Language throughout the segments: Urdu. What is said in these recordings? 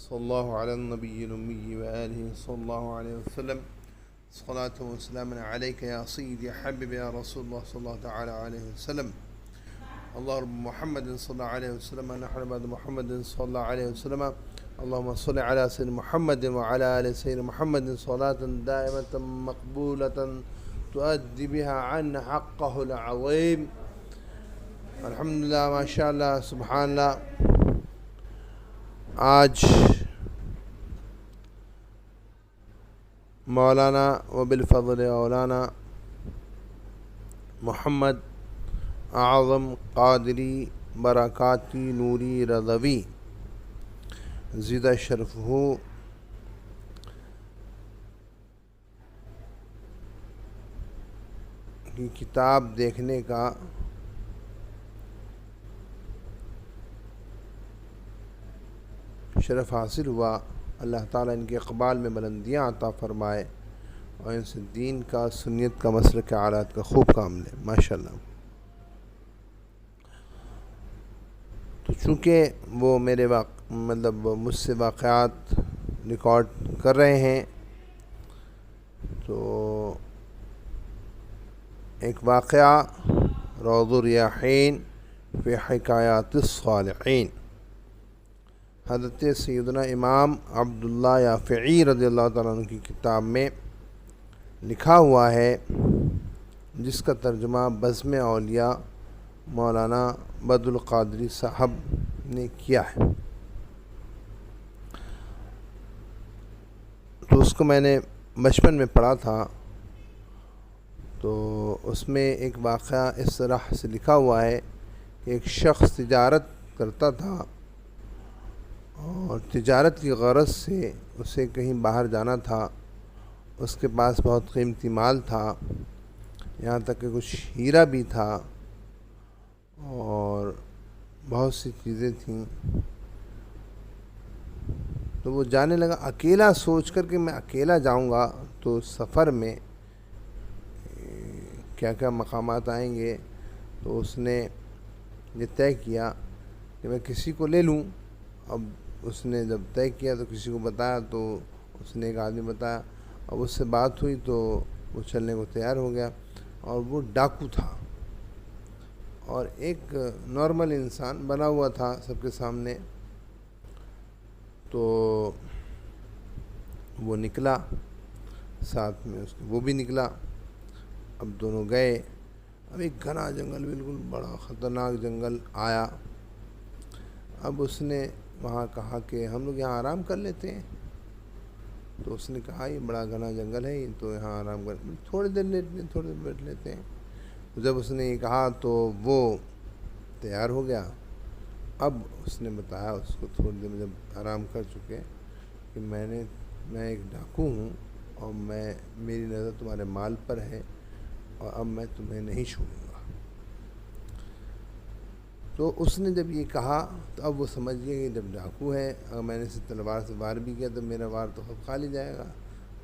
صلی اللہ علی النبی الأمی وآلہ صلی اللہ علیہ وسلم صلاۃ وسلام علیک یا سیدی حبیب یا رسول اللہ صلی اللہ تعالی علیہ وسلم اللہ رب محمد صلی اللہ علیہ وسلم نحن بعد محمد صلی اللہ علیہ وسلم اللهم صل على سيدنا محمد وعلى آل سيدنا محمد صلاة دائمة مقبولة تؤدي بها عنا حقه العظيم. الحمدللہ ماشاء اللہ سبحان اللہ. آج مولانا وبالفضل اولانا محمد اعظم قادری برکاتی نوری رضوی زیدہ شرف ہو کی کتاب دیکھنے کا شرف حاصل ہوا. اللہ تعالیٰ ان کے اقبال میں بلندیاں عطا فرمائے اور ان سے دین کا سنیت کا مسلک اعلیٰ کا خوب کام لے ماشاءاللہ. تو چونکہ وہ میرے مجھ سے واقعات ریکارڈ کر رہے ہیں تو ایک واقعہ روض الریاحین فی حکایات الصالحین حضرت سیدنا امام عبداللہ یافعی رضی اللہ تعالیٰ عنہ کی کتاب میں لکھا ہوا ہے، جس کا ترجمہ بزم اولیاء مولانا بدر القادری صاحب نے کیا ہے. تو اس کو میں نے بچپن میں پڑھا تھا. تو اس میں ایک واقعہ اس طرح سے لکھا ہوا ہے کہ ایک شخص تجارت کرتا تھا اور تجارت کی غرض سے اسے کہیں باہر جانا تھا. اس کے پاس بہت قیمتی مال تھا، یہاں تک کہ کچھ ہیرا بھی تھا اور بہت سی چیزیں تھیں. تو وہ جانے لگا اکیلا، سوچ کر کہ میں اکیلا جاؤں گا تو سفر میں کیا کیا مقامات آئیں گے. تو اس نے یہ طے کیا کہ میں کسی کو لے لوں. اب اس نے جب طے کیا تو کسی کو بتایا، تو اس نے ایک آدمی بتایا. اب اس سے بات ہوئی تو وہ چلنے کو تیار ہو گیا. اور وہ ڈاکو تھا اور ایک نارمل انسان بنا ہوا تھا سب کے سامنے. تو وہ نکلا، ساتھ میں اس وہ بھی نکلا. اب دونوں گئے. اب ایک گھنا جنگل، بالکل بڑا خطرناک جنگل آیا. اب اس نے وہاں کہا کہ ہم لوگ یہاں آرام کر لیتے ہیں. تو اس نے کہا یہ بڑا گھنا جنگل ہے، تو یہاں آرام کر تھوڑی دیر بیٹھ لیتے ہیں. جب اس نے یہ کہا تو وہ تیار ہو گیا. اب اس نے بتایا اس کو تھوڑی دیر میں جب آرام کر چکے کہ میں ایک ڈاکو ہوں اور میری نظر تمہارے مال پر ہے اور اب میں تمہیں نہیں چھوڑوں گا. تو اس نے جب یہ کہا تو اب وہ سمجھ گیا کہ جب ڈاکو ہے، اگر میں نے اسے تلوار سے وار بھی کیا تو میرا وار تو خود خالی جائے گا،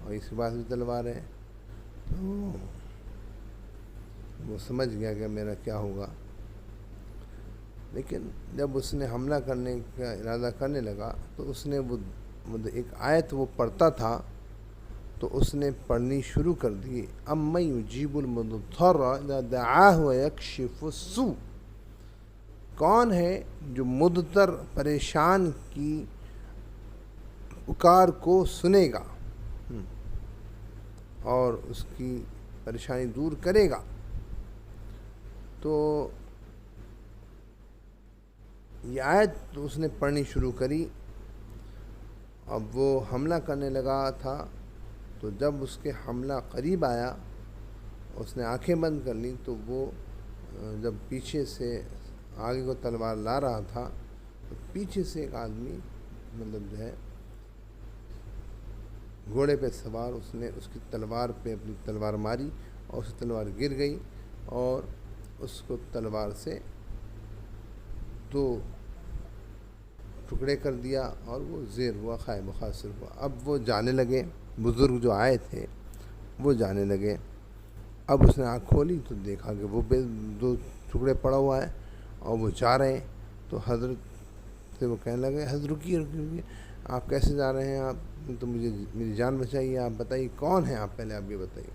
اور اس کے پاس بھی تلوار ہے. تو وہ سمجھ گیا کہ میرا کیا ہوگا. لیکن جب اس نے حملہ کرنے کا ارادہ کرنے لگا تو اس نے وہ ایک آیت وہ پڑھتا تھا تو اس نے پڑھنی شروع کر دی. اَمَّن یُجِیبُ الْمُضْطَرَّ اِذَا دَعَاهُ وَیَکْشِفُ السُّوءَ، کون ہے جو مضطر پریشان کی پکار کو سنے گا اور اس کی پریشانی دور کرے گا. تو یہ آیت اس نے پڑھنی شروع کری. اب وہ حملہ کرنے لگا تھا. تو جب اس کے حملہ قریب آیا، اس نے آنکھیں بند کر لیں. تو وہ جب پیچھے سے آگے کو تلوار لا رہا تھا تو پیچھے سے ایک آدمی جو ہے گھوڑے پہ سوار، اس نے اس کی تلوار پہ اپنی تلوار ماری اور اس کی تلوار گر گئی اور اس کو تلوار سے 2 ٹکڑے کر دیا اور وہ زیر ہوا، خائب و خاسر ہوا. اب وہ جانے لگے، بزرگ جو آئے تھے وہ جانے لگے. اب اس نے آنکھ کھولی تو دیکھا کہ وہ 2 ٹکڑے پڑا ہوا ہے اور وہ جا رہے ہیں. تو حضرت رکتے وہ کہنے لگے حضرت رکیے رکیے رکیے، آپ کیسے جا رہے ہیں؟ آپ تو مجھے میری جان بچائیے، آپ بتائیے کون ہیں آپ، پہلے آپ یہ بتائیے۔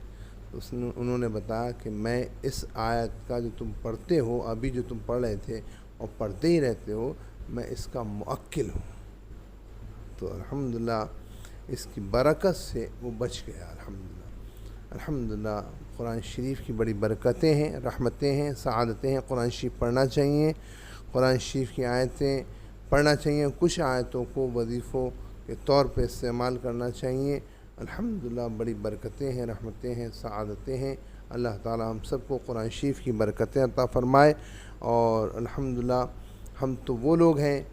تو انہوں نے بتایا کہ میں اس آیت کا جو تم پڑھتے ہو، ابھی جو تم پڑھ رہے تھے اور پڑھتے ہی رہتے ہو، میں اس کا موکل ہوں۔ تو الحمدللہ اس کی برکت سے وہ بچ گیا۔ الحمدللہ قرآن شریف کی بڑی برکتیں ہیں، رحمتیں ہیں، سعادتیں ہیں۔ قرآن شریف پڑھنا چاہیے، قرآن شریف کی آیتیں پڑھنا چاہیے، کچھ آیتوں کو وظیفوں کے طور پہ استعمال کرنا چاہیے۔ الحمدللہ بڑی برکتیں ہیں، رحمتیں ہیں، سعادتیں ہیں۔ اللہ تعالی ہم سب کو قرآن شریف کی برکتیں عطا فرمائے۔ اور الحمدللہ ہم تو وہ لوگ ہیں